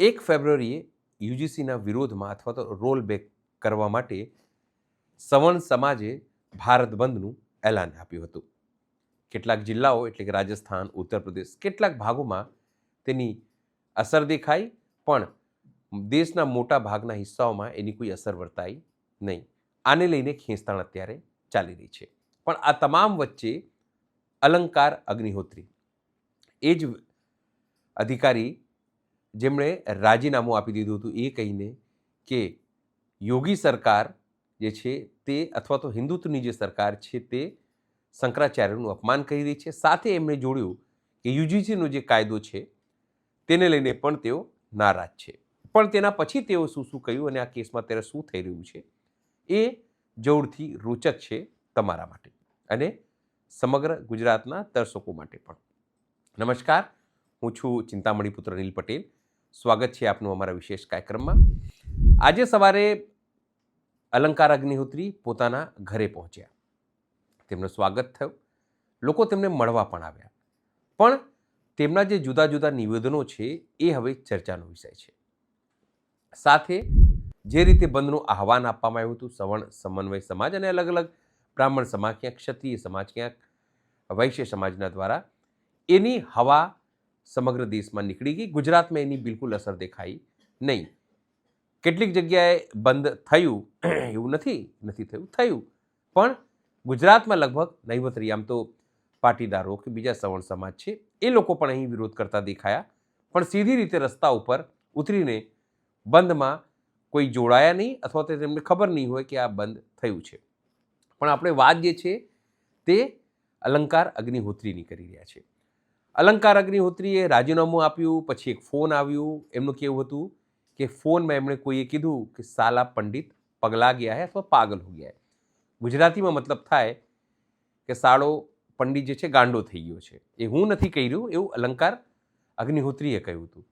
1 ફેબ્રુઆરીએ યુજીસીના વિરોધમાં અથવા તો રોલ બેક કરવા માટે સવર્ણ સમાજે ભારત બંધનું એલાન આપ્યું હતું. કેટલાક જિલ્લાઓ એટલે કે રાજસ્થાન, ઉત્તર પ્રદેશ, કેટલાક ભાગોમાં તેની અસર દેખાઈ, પણ દેશના મોટા ભાગના હિસ્સાઓમાં એની કોઈ અસર વર્તાઈ નહીં. આને લઈને ખેંચતાણ અત્યારે ચાલી રહી છે. પણ આ તમામ વચ્ચે અલંકાર અગ્નિહોત્રી, એ જ અધિકારી જેમણે રાજીનામું આપી દીધું હતું એ કહીને કે યોગી સરકાર જે છે તે અથવા તો હિન્દુત્વની જે સરકાર છે તે શંકરાચાર્યનું અપમાન કરી રહી છે. સાથે એમણે જોડ્યું કે યુજીસીનો જે કાયદો છે તેને લઈને પણ તેઓ નારાજ છે. પણ તેના પછી તેઓ શું કહ્યું અને આ કેસમાં અત્યારે શું થઈ રહ્યું છે એ જોરથી રોચક છે તમારા માટે અને સમગ્ર ગુજરાતના દર્શકો માટે પણ. નમસ્કાર, હું છું ચિંતામણી પુત્ર નીલ પટેલ. સ્વાગત છે આપનું અમારા વિશેષ કાર્યક્રમમાં. આજે સવારે અલંકાર અગ્નિહોત્રી પોતાના ઘરે પહોંચ્યા. તેમનું સ્વાગત થયું, લોકો તેમને મળવા પણ આવ્યા. પણ તેમના જે જુદા જુદા નિવેદનો છે એ હવે ચર્ચાનો વિષય છે. સાથે જે રીતે બંધનું આહવાન આપવામાં આવ્યું હતું સવર્ણ સમન્વય સમાજ અને અલગ અલગ બ્રાહ્મણ સમાજ, ક્યાંક ક્ષત્રિય સમાજ, ક્યાંક વૈશ્ય સમાજના દ્વારા, એની હવા સમગ્ર દેશમાં નીકળી ગઈ. ગુજરાતમાં એની બિલકુલ અસર દેખાઈ નહીં. કેટલીક જગ્યાએ બંધ થયું એવું નથી થયું, પણ ગુજરાતમાં લગભગ નહીવત. આમ તો પાટીદારો કે બીજા સવર્ણ સમાજ છે એ લોકો પણ અહીં વિરોધ કરતા દેખાયા, પણ સીધી રીતે રસ્તા ઉપર ઉતરીને બંધમાં કોઈ જોડાયા નહીં અથવા તો તેમને ખબર નહીં હોય કે આ બંધ થયું છે. પણ આપણે વાત જે છે તે અલંકાર અગ્નિહોત્રીની કરી રહ્યા છે. અલંકાર અગ્નિહોત્રીએ રાજીનામું આપ્યું, પછી એક ફોન આવ્યું. એમનું કેવું હતું કે ફોનમાં એમણે કોઈએ કીધું કે સાલા પંડિત પગલા ગયા હે અથવા પાગલ હો ગયા હે. ગુજરાતીમાં મતલબ થાય કે સાળો પંડિત જે છે ગાંડો થઈ ગયો છે. એ હું નથી કહી રહ્યું, એવું અલંકાર અગ્નિહોત્રીએ કહ્યું હતું.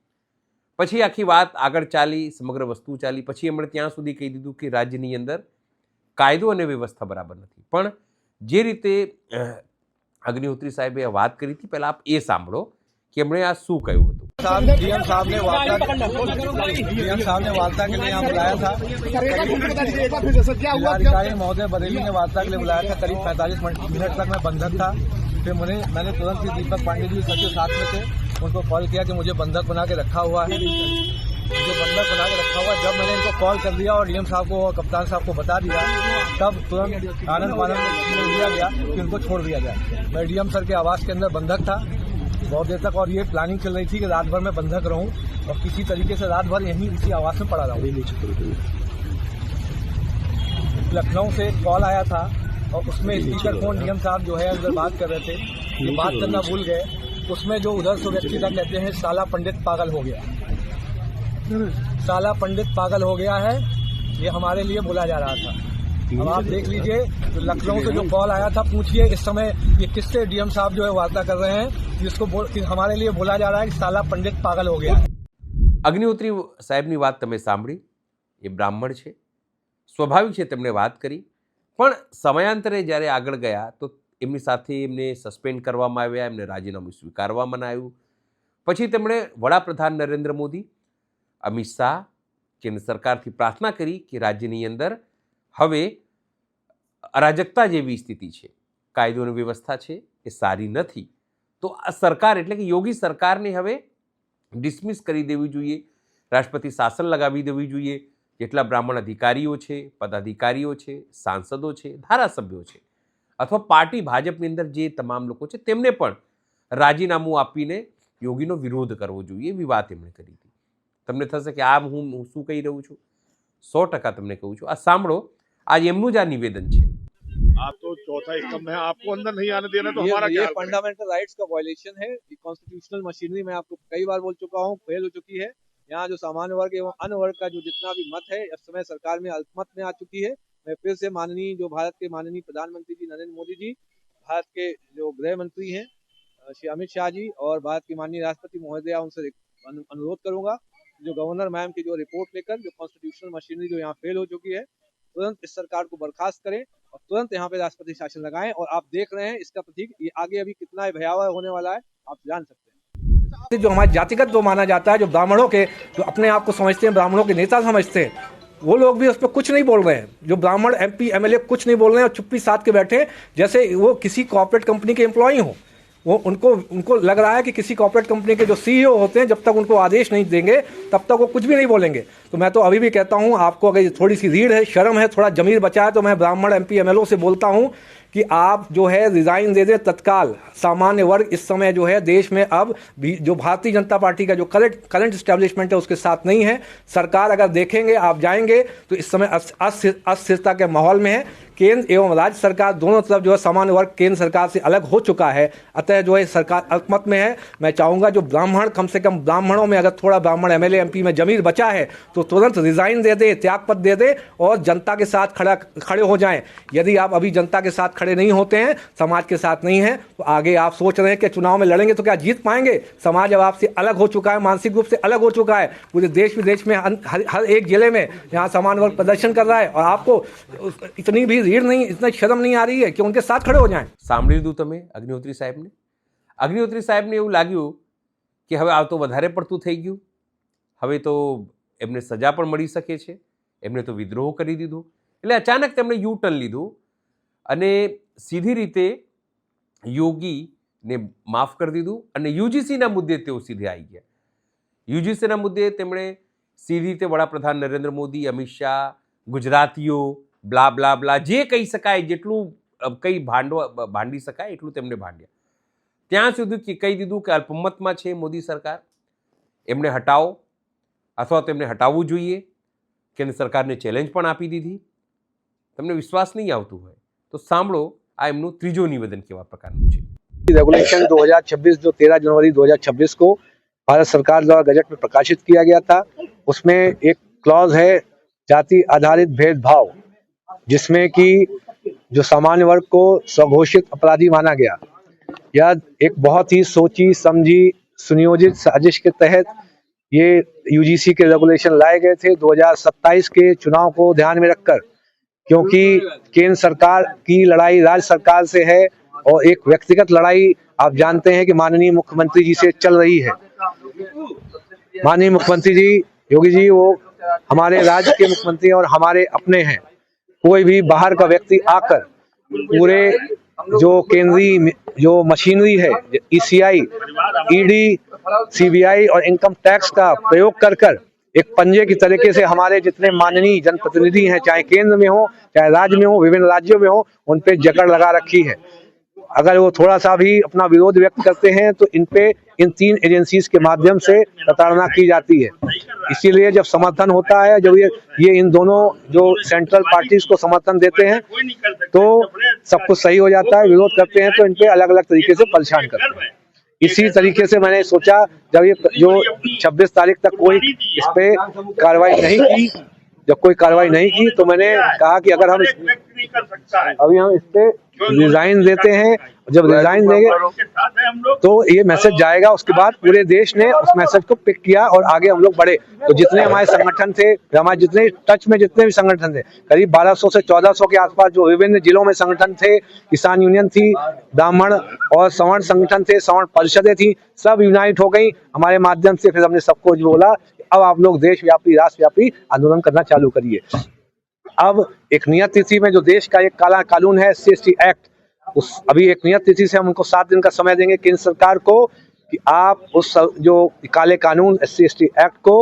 પછી આખી વાત આગળ ચાલી, સમગ્ર વસ્તુ ચાલી. પછી એમણે ત્યાં સુધી કહી દીધું કે રાજ્યની અંદર કાયદો અને વ્યવસ્થા બરાબર નથી. પણ જે રીતે અગ્નિહોત્રી સાહેબે વાત કરી હતી, પહેલાં આપ એ સાંભળો કે એમણે આ શું કહ્યું હતું. डीएम साहब ने वार्ता के लिए यहाँ बुलाया था। जिलाधिकारी महोदय बरेली ने वार्ता के लिए बुलाया था। करीब 45 मिनट तक मैं बंधक था। फिर मैंने तुरंत ही दीपक पांडे जी सचिव साथ में थे, उनको कॉल किया कि मुझे बंधक बना के रखा हुआ है, जब मैंने इनको कॉल कर दिया और डीएम साहब को, कप्तान साहब को बता दिया, तब तुरंत आनंद दिया गया कि उनको छोड़ दिया जाए। मैं डीएम सर के आवास के अंदर बंधक था बहुत देर तक और ये प्लानिंग चल रही थी कि रात भर में बंधक रहूं और किसी तरीके से रात भर यहीं इसी आवास में पड़ा रहूं। लखनऊ से एक कॉल आया था और उसमें स्पीकर फोन डीएम साहब जो है अंदर बात कर रहे थे, ये बात करना भूल गए। उसमें जो उधर से व्यक्ति था कहते हैं साला पंडित पागल हो गया, साला पंडित पागल हो गया है, ये हमारे लिए बोला जा रहा था। अब आप देख लीजिए, तो लखनऊ से जो कॉल आया था, पूछिए इस समय ये किससे डीएम साहब जो है वार्ता कर रहे हैं, जिसको हमारे लिए बोला जा रहा है कि साला पंडित पागल हो गया। અગ્નિહોત્રી સાહેબની વાત તમે સાંભળી. એ બ્રાહ્મણ છે, સ્વાભાવિક છે તેમણે વાત કરી. પણ સમયાંતરે જ્યારે આગળ ગયા તો એમની સાથે એમને સસ્પેન્ડ કરવામાં આવ્યા, એમને રાજીનામું સ્વીકારવામાં આવ્યું. પછી તેમણે વડાપ્રધાન નરેન્દ્ર મોદી, અમિત શાહ, કેન્દ્ર સરકારથી પ્રાર્થના કરી કે રાજ્યની અંદર હવે અરાજકતા જેવી સ્થિતિ છે, કાયદોની વ્યવસ્થા છે એ સારી નથી, તો આ સરકાર એટલે કે યોગી સરકારને હવે ડિસમિસ કરી દેવી જોઈએ, રાષ્ટ્રપતિ શાસન લગાવી દેવી જોઈએ. જેટલા બ્રાહ્મણ અધિકારીઓ છે, પદાધિકારીઓ છે, સાંસદો છે, ધારાસભ્યો છે અથવા પાર્ટી ભાજપની અંદર જે તમામ લોકો છે તેમને પણ રાજીનામું આપીને યોગીનો વિરોધ કરવો જોઈએ, એવી વાત એમણે કરી હતી. તમને થશે કે આ હું શું કહી રહ્યું છું? 100% તમને કહું છું. આ સાંભળો, आज एमનું જ આ નિવેદન છે. आप तो चौथा स्तंभ है, आपको अंदर नहीं आने देना तो हमारा क्या? ये फंडामेंटल राइट्स का वायलेशन है। कॉन्स्टिट्यूशनल मशीनरी में आपको कई बार बोल चुका हूँ, फेल हो चुकी है। यहाँ जो सामान्य वर्ग एवं अन्य वर्ग का जो जितना भी मत है, इस समय सरकार में अल्पमत में आ चुकी है। मैं फिर से भारत के माननीय प्रधानमंत्री जी नरेंद्र मोदी जी, भारत के जो गृह मंत्री हैं श्री अमित शाह जी और भारत की माननीय राष्ट्रपति महोदया, उनसे अनुरोध करूंगा जो गवर्नर मैम की जो रिपोर्ट लेकर जो कॉन्स्टिट्यूशनल मशीनरी जो यहाँ फेल हो चुकी है, तुरंत इस सरकार को बर्खास्त करें और तुरंत यहाँ पे राष्ट्रपति शासन लगाएं। और आप देख रहे हैं इसका प्रतीक ये आगे अभी कितना भयावह होने वाला है, आप जान सकते हैं। जो हमारे जातिगत जो माना जाता है, जो ब्राह्मणों के, जो अपने आप को समझते हैं ब्राह्मणों के नेता समझते हैं, वो लोग भी उस पर कुछ नहीं बोल रहे हैं। जो ब्राह्मण MP MLA कुछ नहीं बोल रहे हैं और चुप्पी साध के बैठे हैं, जैसे वो किसी कॉर्पोरेट कंपनी के एम्प्लॉई हों। वो उनको लग रहा है कि किसी कॉर्पोरेट कंपनी के जो CEO होते हैं, जब तक उनको आदेश नहीं देंगे तब तक वो कुछ भी नहीं बोलेंगे। तो मैं तो अभी भी कहता हूँ, आपको अगर थोड़ी सी रीढ़ है, शर्म है, थोड़ा जमीर बचा है, तो मैं ब्राह्मण MP MLA से बोलता हूँ कि आप जो है रिजाइन दे दें तत्काल। सामान्य वर्ग इस समय जो है देश में अब भी जो भारतीय जनता पार्टी का जो करंट इस्टेब्लिशमेंट है उसके साथ नहीं है। सरकार अगर देखेंगे, आप जाएंगे तो इस समय अस्थिरता के माहौल में है। केंद्र एवं राज्य सरकार दोनों तरफ जो है सामान्य वर्ग केंद्र सरकार से अलग हो चुका है। अतः जो है सरकार अल्पमत में है। मैं चाहूँगा जो ब्राह्मण, कम से कम ब्राह्मणों में अगर थोड़ा ब्राह्मण MLA MP में जमीर बचा है तो तुरंत रिजाइन दे दे, त्यागपत्र दे दे और जनता के साथ खड़े हो जाएं। यदि आप अभी जनता के साथ खड़े नहीं होते हैं, समाज के साथ नहीं हैं, तो आगे आप सोच रहे हैं कि चुनाव में लड़ेंगे तो क्या जीत पाएंगे? समाज अब आपसे अलग हो चुका है, मानसिक रूप से अलग हो चुका है। पूरे देश विदेश में हर एक जिले में यहाँ सामान्य वर्ग प्रदर्शन कर रहा है और आपको इतनी भी रीढ़ नहीं, इतना शर्म नहीं आ रही है कि उनके साथ खड़े हो जाएं। સાંભળી લીધું તમે અગ્નિહોત્રી સાહેબને એવું લાગ્યું કે હવે આ તો વધારે પડતું થઈ ગયું, હવે તો એમને સજા પણ મળી શકે છે, એમને તો વિદ્રોહ કરી દીધો, એટલે અચાનક તેમણે U-ટર્ન લીધું અને સીધી રીતે યોગીને માફ કરી દીધું અને UGCના મુદ્દે તેઓ સીધે આવી ગયા. UGCના મુદ્દે તેમણે સીધી રીતે વડાપ્રધાન નરેન્દ્ર મોદી, અમિત શાહ, ગુજરાતીઓ, બ્લા બ્લા બ્લા જે કહી શકાય, જેટલું કંઈ ભાંડી શકાય એટલું તેમણે ભાંડ્યા. ત્યાં સુધી કહી દીધું કે અલ્પમતમાં છે મોદી સરકાર, એમને હટાવો અથવા તેમને હટાવવું જોઈએ. કેન્દ્ર સરકારને ચેલેન્જ પણ આપી દીધી. તમને વિશ્વાસ નહીં આવતું હોય તો સાંભળો આ એમનું ત્રીજો નિવેદન કેવા પ્રકારનું છે. रेगुलेशन 2026 जो 13 जनवरी 2026 को भारत सरकार द्वारा गजट में प्रकाशित किया गया था, उसमें एक क्लॉज है जाति आधारित भेदभाव, जिसमें कि जो सामान्य वर्ग को स्वघोषित अपराधी माना गया। यह एक बहुत ही सोची समझी सुनियोजित साजिश के तहत ये UGC के रेगुलेशन लाए गए थे 2027 के चुनाव को ध्यान में रखकर, क्योंकि केंद्र सरकार की लड़ाई राज्य सरकार से है और एक व्यक्तिगत लड़ाई आप जानते हैं कि माननीय मुख्यमंत्री जी से चल रही है। माननीय मुख्यमंत्री जी योगी जी वो हमारे राज्य के मुख्यमंत्री और हमारे अपने हैं। कोई भी बाहर का व्यक्ति आकर पूरे जो केंद्रीय जो मशीनरी है ECI, ED, CBI और इनकम टैक्स का प्रयोग कर एक पंजे की तरीके से हमारे जितने माननीय जनप्रतिनिधि हैं, चाहे केंद्र में हो चाहे राज्य में हो, विभिन्न राज्यों में हो, उन पे जकड़ लगा रखी है। अगर वो थोड़ा सा भी अपना विरोध व्यक्त करते हैं तो इन पे इन 3 एजेंसीज के माध्यम से प्रताड़ना की जाती है। इसीलिए जब समर्थन होता है, जब ये इन दोनों जो सेंट्रल पार्टीज को समर्थन देते हैं तो सब कुछ सही हो जाता है। विरोध करते हैं तो इन पे अलग अलग तरीके से परेशान करते हैं। इसी तरीके से मैंने सोचा जब ये जो 26 तारीख तक कोई इस पे कार्रवाई नहीं की, जब कोई कार्रवाई नहीं की तो मैंने कहा कि अगर हम अभी हम इस पे रिजाइन देते हैं, जब रिजाइन देंगे तो ये मैसेज जाएगा। उसके बाद पूरे देश ने उस मैसेज को पिक किया और आगे हम लोग बढ़े। तो जितने हमारे संगठन थे, हमारे जितने टच में जितने भी संगठन थे, करीब 1200 से 1400 के आसपास जो विभिन्न जिलों में संगठन थे, किसान यूनियन थी, ब्राह्मण और सवर्ण संगठन थे, सवर्ण परिषदें थी, सब यूनाइट हो गई हमारे माध्यम से। फिर हमने सबको बोला अब आप लोग देशव्यापी राष्ट्रव्यापी आंदोलन करना चालू करिए। अब एक नियत तिथि में जो देश का एक काला कानून है SC/ST एक्ट, उस अभी एक नियत तिथि से हम उनको 7 दिन का समय देंगे केंद्र सरकार को कि आप उस जो काले कानून SC/ST एक्ट को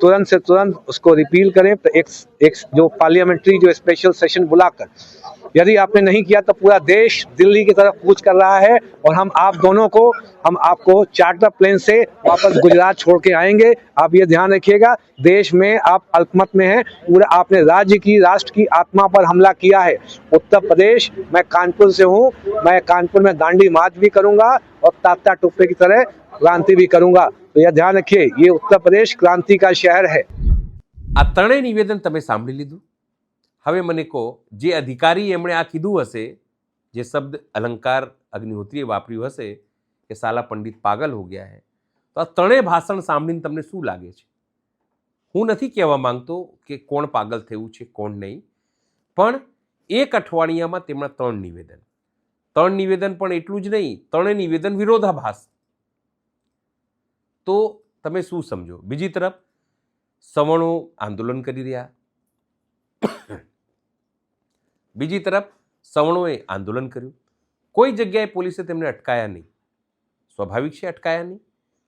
तुरंत से तुरंत उसको रिपील करें। तो एक जो पार्लियामेंट्री जो स्पेशल सेशन बुलाकर, यदि आपने नहीं किया तो पूरा देश दिल्ली की तरफ कूच कर रहा है और हम आपको चार्टर प्लेन से वापस गुजरात छोड़ के आएंगे। आप ये ध्यान रखिएगा, देश में आप अल्पमत में हैं, पूरा आपने राज्य की राष्ट्र की आत्मा पर हमला किया है। उत्तर प्रदेश, मैं कानपुर से हूँ, मैं कानपुर में दांडी मार्च भी करूंगा और तात्या टोपे की तरह क्रांति भी करूंगा। तो यह ध्यान रखिए, ये उत्तर प्रदेश क्रांति का शहर है। આ ત્રણેય નિવેદન તમે સાંભળી લીધું. હવે મને કહો, જે અધિકારી એમણે આ કીધું હશે, જે શબ્દ અલંકાર અગ્નિહોત્રીએ વાપર્યું હશે કે સાલા પંડિત પાગલ હો ગયા હે, તો આ ત્રણેય ભાષણ સાંભળીને તમને શું લાગે છે? હું નથી કહેવા માંગતો કે કોણ પાગલ થયું છે કોણ નહીં, પણ એક અઠવાડિયામાં તેમના 3 નિવેદન પણ એટલું જ નહીં, ત્રણેય નિવેદન વિરોધાભાસ. તો તમે શું સમજો? બીજી તરફ સવર્ણો આંદોલન કરી રહ્યા, બીજી તરફ સવર્ણોએ આંદોલન કર્યું, કોઈ જગ્યાએ પોલીસે તેમને અટકાયા નહીં. સ્વાભાવિક છે, અટકાયા નહીં.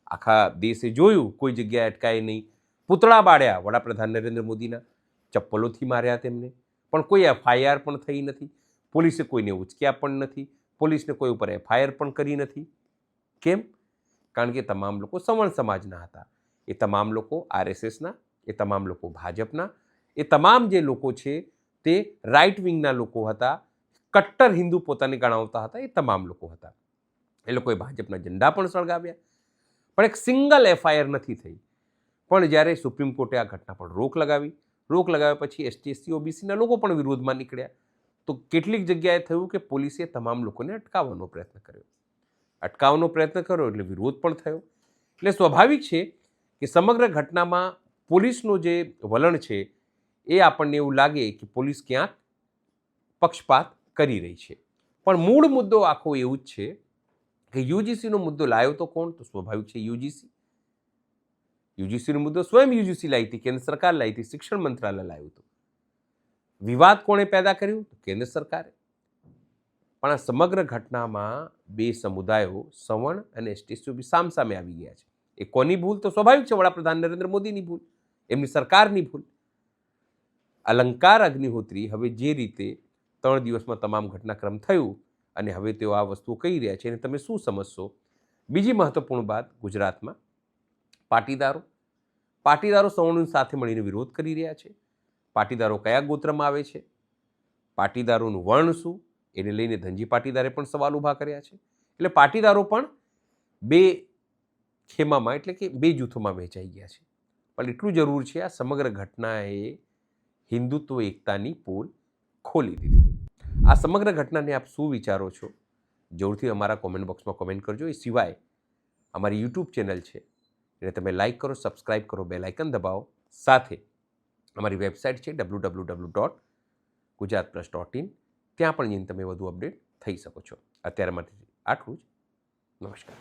આખા દેશે જોયું, કોઈ જગ્યાએ અટકાય નહીં. પૂતળા બાળ્યા વડાપ્રધાન નરેન્દ્ર મોદીના, ચપ્પલોથી માર્યા તેમને, પણ કોઈ એફઆઈઆર પણ થઈ નથી. પોલીસે કોઈને ઉચક્યા પણ નથી, પોલીસને કોઈ ઉપર એફઆઈઆર પણ કરી નથી. કેમ? કારણ કે તમામ લોકો સવર્ણ સમાજના હતા. એ તમામ લોકો આરએસએસના, એ તમામ લોકો ભાજપના, એ તમામ જે લોકો છે તે રાઇટ વિંગના લોકો હતા, કટ્ટર હિન્દુ પોતાને ગણાવતા હતા, એ તમામ લોકો હતા. એ લોકોએ ભાજપના ઝંડા પણ સળગાવ્યા, પણ એક સિંગલ એફઆઈઆર નથી થઈ. પણ જ્યારે સુપ્રીમ કોર્ટે આ ઘટના પર રોક લગાવ્યા પછી એસટી એસસી ઓબીસીના લોકો પણ વિરોધમાં નીકળ્યા. તો કેટલીક જગ્યાએ થયું કે પોલીસે તમામ લોકોને અટકાવવાનો પ્રયત્ન કર્યો એટલે વિરોધ પણ થયો. એટલે સ્વાભાવિક છે કે સમગ્ર ઘટનામાં પોલીસનું જે વલણ છે એ આપણને એવું લાગે કે પોલીસ ક્યાંક પક્ષપાત કરી રહી છે. પણ મૂળ મુદ્દો આખો એવું જ છે કે યુજીસીનો મુદ્દો લાવ્યો તો કોણ? તો સ્વાભાવિક છે યુજીસી. યુજીસીનો મુદ્દો સ્વયં યુજીસી લાવી હતી, કેન્દ્ર સરકાર લાવી હતી, શિક્ષણ મંત્રાલય લાવ્યું હતું. વિવાદ કોણે પેદા કર્યું? તો કેન્દ્ર સરકારે. પણ આ સમગ્ર ઘટનામાં બે સમુદાયો સવર્ણ અને એસટી સામસામે આવી ગયા છે. એ કોની ભૂલ? તો સ્વાભાવિક છે વડાપ્રધાન નરેન્દ્ર મોદીની ભૂલ, એમની સરકારની ભૂલ. અલંકાર અગ્નિહોત્રી હવે જે રીતે 3 દિવસમાં તમામ ઘટનાક્રમ થયું અને હવે તેઓ આ વસ્તુઓ કહી રહ્યા છે, એને તમે શું સમજશો? બીજી મહત્વપૂર્ણ વાત, ગુજરાતમાં પાટીદારો સવર્ણોની સાથે મળીને વિરોધ કરી રહ્યા છે. પાટીદારો કયા ગોત્રમાં આવે છે, પાટીદારોનું વર્ણ શું, એને લઈને ધનજી પાટીદારે પણ સવાલ ઊભા કર્યા છે. એટલે પાટીદારો પણ બે ખેમામાં એટલે કે બે જૂથોમાં વહેંચાઈ ગયા છે. પણ એટલું જરૂર છે, આ સમગ્ર ઘટનાએ હિન્દુત્વ એકતાની પોલ ખોલી દીધી. આ સમગ્ર ઘટનાને આપ શું વિચારો છો? જરૂરથી અમારા કોમેન્ટ બોક્સમાં કોમેન્ટ કરજો. એ સિવાય અમારી યુટ્યુબ ચેનલ છે એને તમે લાઇક કરો, સબસ્ક્રાઇબ કરો, બેલ આઇકન દબાવો. સાથે અમારી વેબસાઇટ છે www.gujaratplus.in, ત્યાં પણ જઈને તમે વધુ અપડેટ થઈ શકો છો. અત્યારે માટે આટલું જ. નમસ્કાર.